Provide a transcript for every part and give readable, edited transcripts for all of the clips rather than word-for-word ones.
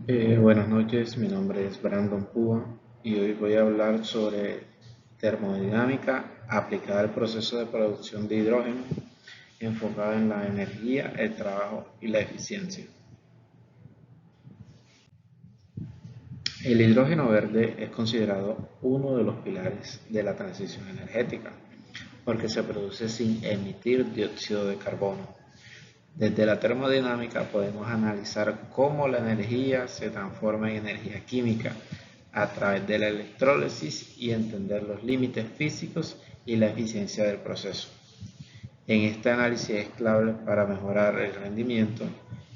Buenas noches, mi nombre es Brandon Púa y hoy voy a hablar sobre termodinámica aplicada al proceso de producción de hidrógeno enfocada en la energía, el trabajo y la eficiencia. El hidrógeno verde es considerado uno de los pilares de la transición energética porque se produce sin emitir dióxido de carbono. Desde la termodinámica podemos analizar cómo la energía se transforma en energía química a través de la electrólisis y entender los límites físicos y la eficiencia del proceso. En este análisis es clave para mejorar el rendimiento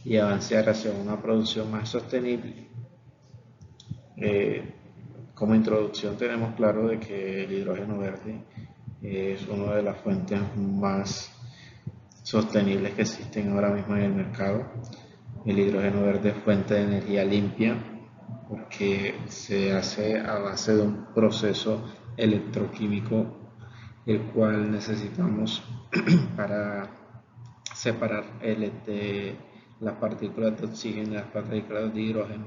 y avanzar hacia una producción más sostenible. Eh, como introducción tenemos claro de que el hidrógeno verde es una de las fuentes más sostenibles que existen ahora mismo en el mercado. El hidrógeno verde es fuente de energía limpia porque se hace a base de un proceso electroquímico el cual necesitamos para separar las partículas de oxígeno y las partículas de hidrógeno.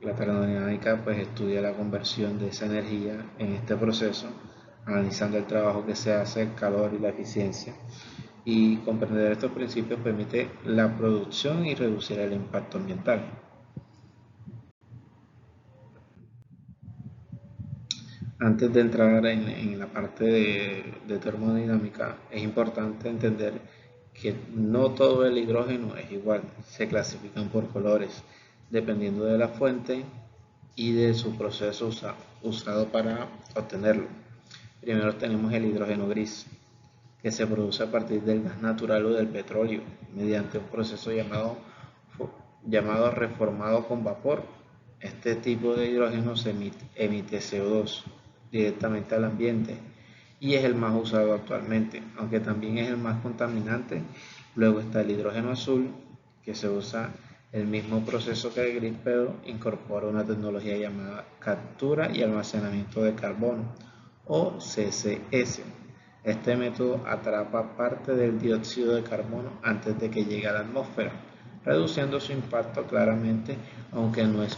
La termodinámica pues estudia la conversión de esa energía en este proceso, analizando el trabajo que se hace, el calor y la eficiencia. Y comprender estos principios permite la producción y reducir el impacto ambiental. Antes de entrar en la parte de termodinámica, es importante entender que no todo el hidrógeno es igual, se clasifican por colores, dependiendo de la fuente y de su proceso usado para obtenerlo. Primero tenemos el hidrógeno gris, que se produce a partir del gas natural o del petróleo, mediante un proceso llamado reformado con vapor. Este tipo de hidrógeno emite CO2 directamente al ambiente y es el más usado actualmente, aunque también es el más contaminante. Luego está el hidrógeno azul, que se usa el mismo proceso que el gris, pero incorpora una tecnología llamada captura y almacenamiento de carbono o CCS. Este método atrapa parte del dióxido de carbono antes de que llegue a la atmósfera, reduciendo su impacto claramente, aunque no es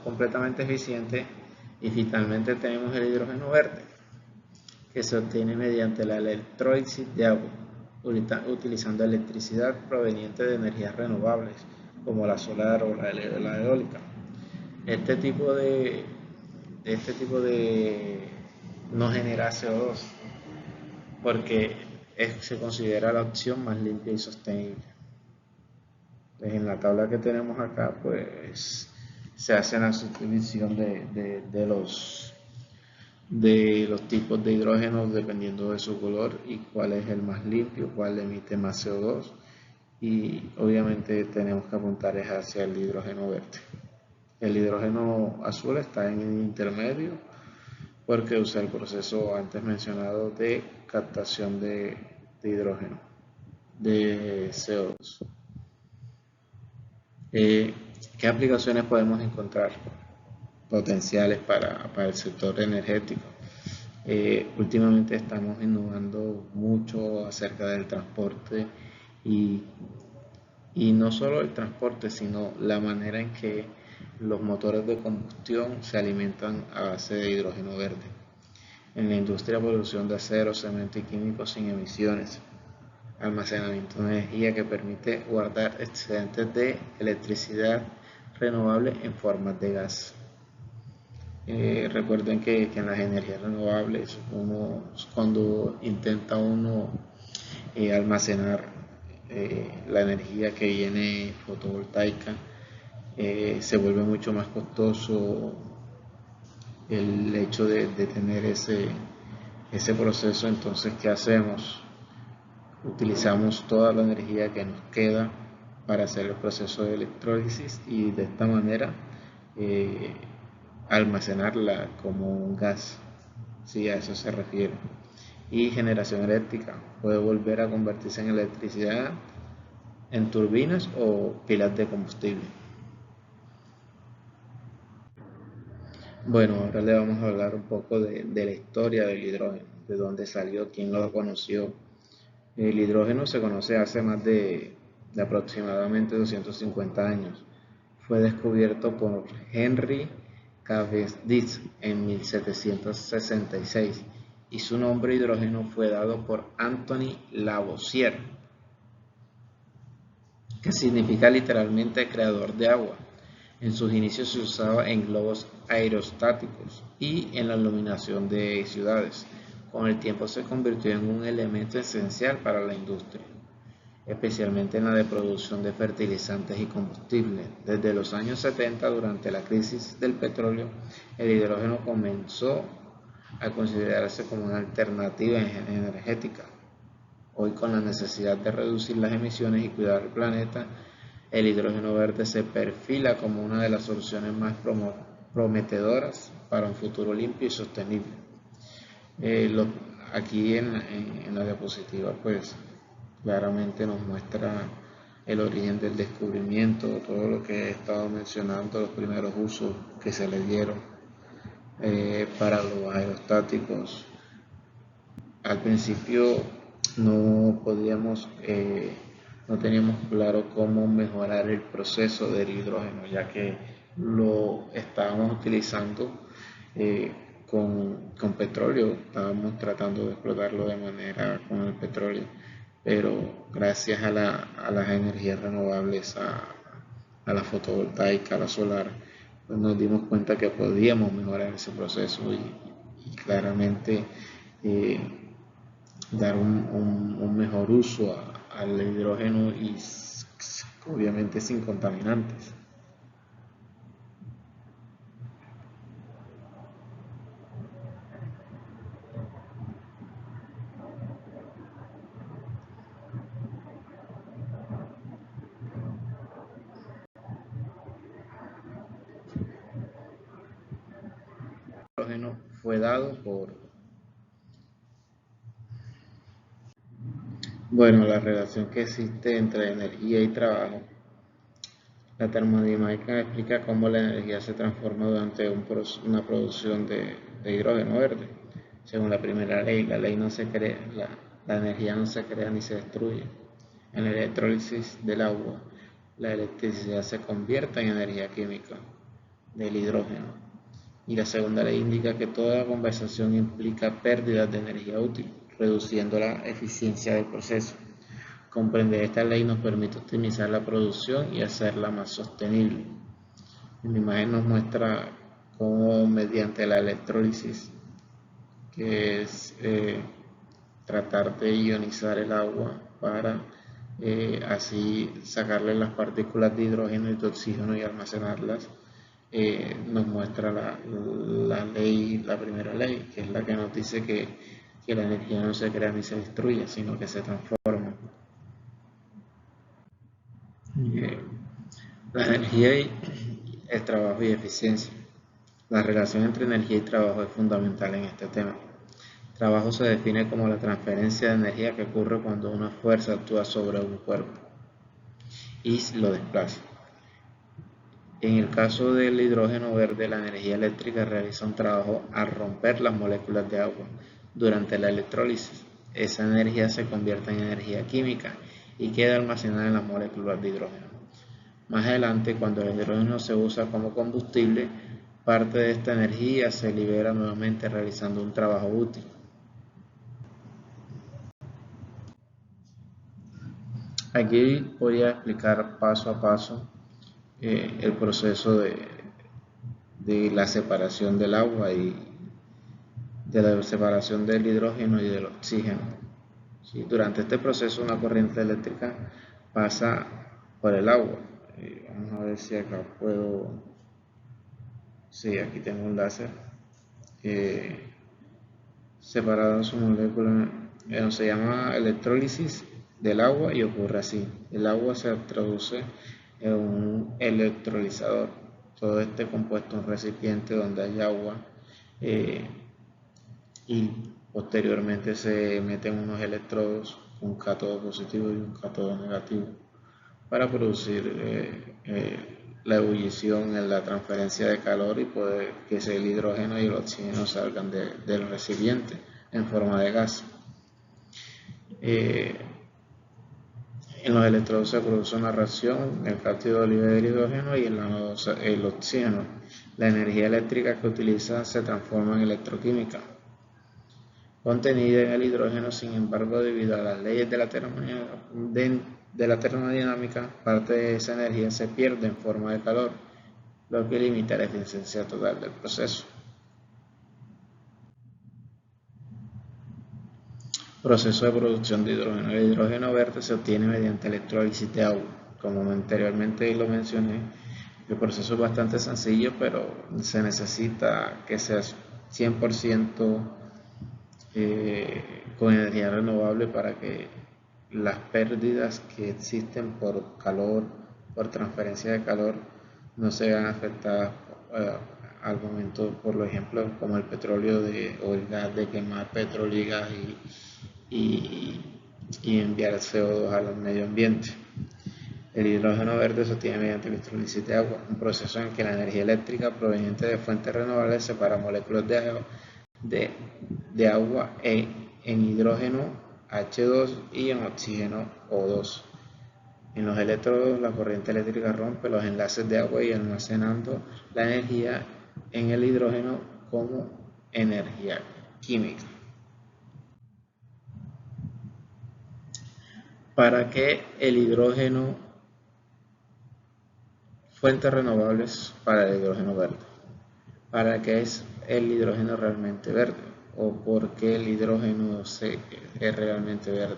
completamente eficiente. Y finalmente tenemos el hidrógeno verde, que se obtiene mediante la electrólisis de agua, utilizando electricidad proveniente de energías renovables, como la solar o la eólica. Este tipo de, este tipo de no genera CO2 porque se considera la opción más limpia y sostenible. Entonces, en la tabla que tenemos acá, pues se hace la subdivisión de los tipos de hidrógeno dependiendo de su color y cuál es el más limpio, cuál emite más CO2 y obviamente tenemos que apuntar hacia el hidrógeno verde. El hidrógeno azul está en el intermedio porque usa el proceso antes mencionado de captación de hidrógeno, de CO2. ¿Qué aplicaciones podemos encontrar potenciales para el sector energético? Últimamente estamos innovando mucho acerca del transporte y, y no solo el transporte, sino la manera en que los motores de combustión se alimentan a base de hidrógeno verde. En la industria de producción de acero, cemento y químicos sin emisiones, almacenamiento de energía que permite guardar excedentes de electricidad renovable en formas de gas. Recuerden que en las energías renovables, cuando intenta uno almacenar la energía que viene fotovoltaica, se vuelve mucho más costoso el hecho de tener ese proceso. Entonces, ¿qué hacemos? Utilizamos toda la energía que nos queda para hacer el proceso de electrólisis y de esta manera eh, almacenarla como un gas, si a eso se refiere. Y generación eléctrica puede volver a convertirse en electricidad en turbinas o pilas de combustible. Bueno, ahora le vamos a hablar un poco de la historia del hidrógeno, de dónde salió, quién lo conoció. El hidrógeno se conoce hace más de aproximadamente 250 años. fue descubierto por Henry Cavendish en 1766 y su nombre hidrógeno fue dado por Anthony Lavoisier, que significa literalmente creador de agua. En sus inicios se usaba en globos aerostáticos y en la iluminación de ciudades. Con el tiempo se convirtió en un elemento esencial para la industria, especialmente en la de producción de fertilizantes y combustibles. Desde los años 70, durante la crisis del petróleo, el hidrógeno comenzó a considerarse como una alternativa energética. Hoy, con la necesidad de reducir las emisiones y cuidar el planeta, el hidrógeno verde se perfila como una de las soluciones más prometedoras para un futuro limpio y sostenible. Aquí en la diapositiva, pues claramente nos muestra el origen del descubrimiento, todo lo que he estado mencionando, los primeros usos que se le dieron para los aerostáticos. Al principio no teníamos claro cómo mejorar el proceso del hidrógeno, ya que lo estábamos utilizando con petróleo, estábamos tratando de explotarlo de manera con el petróleo, pero gracias a las energías renovables, a la fotovoltaica, a la solar, pues nos dimos cuenta que podíamos mejorar ese proceso y claramente dar un mejor uso al hidrógeno y obviamente sin contaminantes. El hidrógeno fue dado por, bueno, la relación que existe entre energía y trabajo. La termodinámica explica cómo la energía se transforma durante una producción de hidrógeno verde. Según la primera ley, la energía no se crea ni se destruye. En la electrólisis del agua, la electricidad se convierte en energía química del hidrógeno. Y la segunda ley indica que toda conversación implica pérdidas de energía útil, reduciendo la eficiencia del proceso. Comprender esta ley nos permite optimizar la producción y hacerla más sostenible. La imagen nos muestra cómo mediante la electrólisis, que es tratar de ionizar el agua para así sacarle las partículas de hidrógeno y de oxígeno y almacenarlas, nos muestra la primera ley, que es la que nos dice que la energía no se crea ni se destruye, sino que se transforma. La energía y el trabajo y eficiencia. La relación entre energía y trabajo es fundamental en este tema. Trabajo se define como la transferencia de energía que ocurre cuando una fuerza actúa sobre un cuerpo y lo desplaza. En el caso del hidrógeno verde, la energía eléctrica realiza un trabajo al romper las moléculas de agua. Durante la electrólisis, esa energía se convierte en energía química y queda almacenada en las moléculas de hidrógeno. Más adelante, cuando el hidrógeno se usa como combustible, parte de esta energía se libera nuevamente realizando un trabajo útil. Aquí voy a explicar paso a paso el proceso de la separación del agua y de la separación del hidrógeno y del oxígeno. ¿Sí? Durante este proceso una corriente eléctrica pasa por el agua. Vamos a ver si acá puedo... Sí, aquí tengo un láser separado en su molécula. Se llama electrólisis del agua y ocurre así. El agua se introduce en un electrolizador. Todo este compuesto en un recipiente donde hay agua y posteriormente se meten unos electrodos, un cátodo positivo y un cátodo negativo, para producir la ebullición en la transferencia de calor y poder que el hidrógeno y el oxígeno salgan del recipiente en forma de gas. En los electrodos se produce una reacción, el cáptido libera el hidrógeno y el oxígeno. La energía eléctrica que utiliza se transforma en electroquímica contenida en el hidrógeno. Sin embargo, debido a las leyes de la termodinámica, parte de esa energía se pierde en forma de calor, lo que limita la eficiencia total del proceso. Proceso de producción de hidrógeno. El hidrógeno verde se obtiene mediante electrólisis de agua. Como anteriormente lo mencioné, el proceso es bastante sencillo, pero se necesita que sea 100% con energía renovable para que las pérdidas que existen por calor, por transferencia de calor, no se vean afectadas al momento, por ejemplo, como el petróleo o el gas de quemar petróleo y gas y enviar el CO2 al medio ambiente. El hidrógeno verde se obtiene mediante electrólisis de agua, un proceso en que la energía eléctrica proveniente de fuentes renovables separa moléculas de agua en hidrógeno H2 y en oxígeno O2. En los electrodos, la corriente eléctrica rompe los enlaces de agua y almacenando la energía en el hidrógeno como energía química. ¿Para qué el hidrógeno? Fuentes renovables para el hidrógeno verde. ¿Para qué es el hidrógeno realmente verde? ¿O por qué el hidrógeno es realmente verde?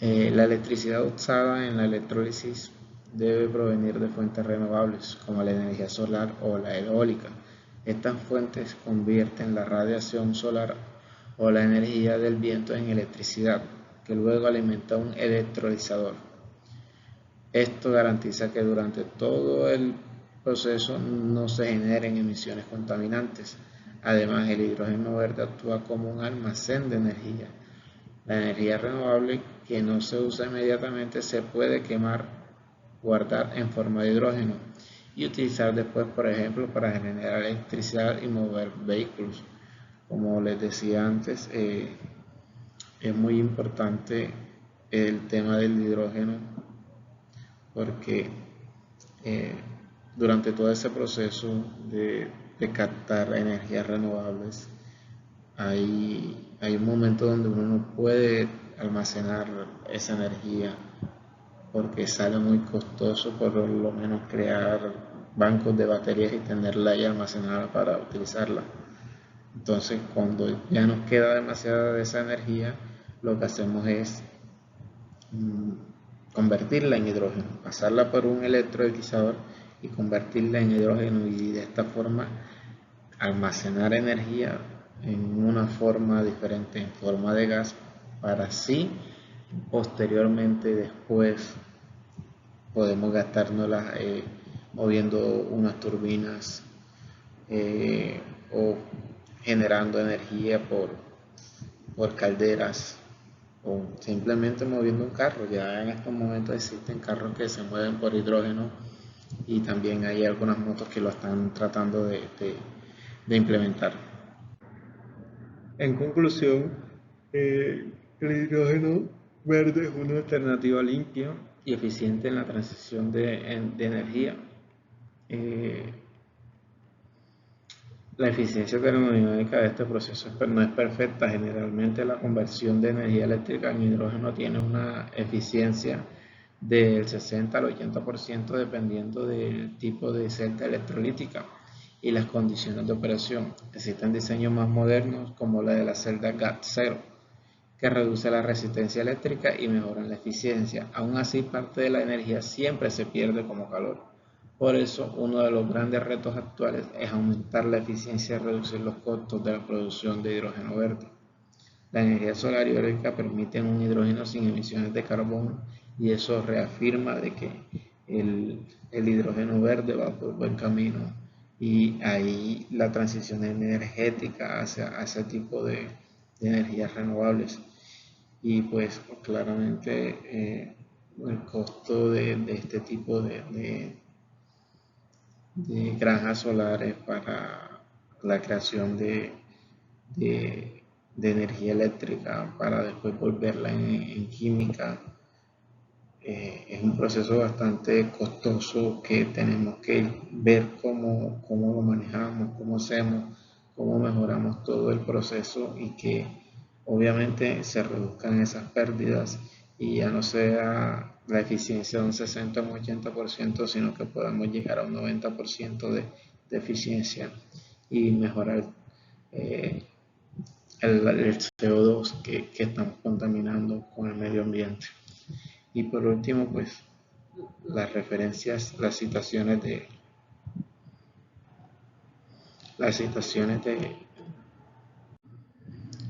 La electricidad usada en la electrólisis debe provenir de fuentes renovables, como la energía solar o la eólica. Estas fuentes convierten la radiación solar o la energía del viento en electricidad, que luego alimenta un electrolizador. Esto garantiza que durante todo el proceso no se generen emisiones contaminantes. Además, el hidrógeno verde actúa como un almacén de energía. La energía renovable que no se usa inmediatamente se puede quemar, guardar en forma de hidrógeno y utilizar después, por ejemplo, para generar electricidad y mover vehículos. Como les decía antes, es muy importante el tema del hidrógeno porque durante todo ese proceso de captar energías renovables hay un momento donde uno no puede almacenar esa energía porque sale muy costoso por lo menos crear bancos de baterías y tenerla ahí almacenada para utilizarla. Entonces, cuando ya nos queda demasiada de esa energía, lo que hacemos es convertirla en hidrógeno, pasarla por un electrolizador y convertirla en hidrógeno y de esta forma almacenar energía en una forma diferente, en forma de gas, para así posteriormente después podemos gastárnoslas moviendo unas turbinas o generando energía por calderas o simplemente moviendo un carro. Ya en estos momentos existen carros que se mueven por hidrógeno y también hay algunas motos que lo están tratando de implementar. En conclusión, el hidrógeno verde es una alternativa limpia y eficiente en la transición de energía. La eficiencia termodinámica de este proceso no es perfecta. Generalmente la conversión de energía eléctrica en hidrógeno tiene una eficiencia del 60 al 80% dependiendo del tipo de celda electrolítica y las condiciones de operación. Existen diseños más modernos como la de la celda GAT0 que reduce la resistencia eléctrica y mejora la eficiencia. Aún así, parte de la energía siempre se pierde como calor. Por eso, uno de los grandes retos actuales es aumentar la eficiencia y reducir los costos de la producción de hidrógeno verde. La energía solar y eólica permiten un hidrógeno sin emisiones de carbono y eso reafirma de que el hidrógeno verde va por buen camino y ahí la transición energética hacia ese tipo de energías renovables. Y pues claramente el costo de este tipo de granjas solares para la creación de de energía eléctrica para después volverla en química. Es un proceso bastante costoso que tenemos que ver cómo lo manejamos, cómo hacemos, cómo mejoramos todo el proceso y que obviamente se reduzcan esas pérdidas y ya no sea la eficiencia de un 60 o un 80%, sino que podamos llegar a un 90% de eficiencia y mejorar eh, el CO2 que estamos contaminando con el medio ambiente. Y por último, pues las referencias, las citaciones de,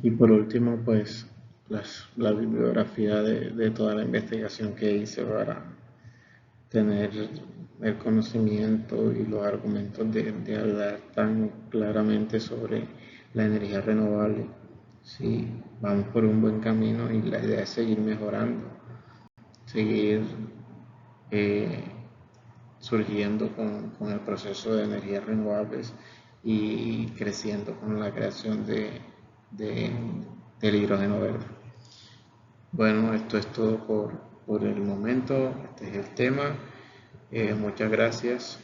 y por último, pues la bibliografía de toda la investigación que hice para tener el conocimiento y los argumentos de hablar tan claramente sobre la energía renovable. Sí, vamos por un buen camino y la idea es seguir mejorando, seguir eh, surgiendo con el proceso de energías renovables y creciendo con la creación de, del hidrógeno verde. Bueno, esto es todo por el momento, este es el tema. Muchas gracias.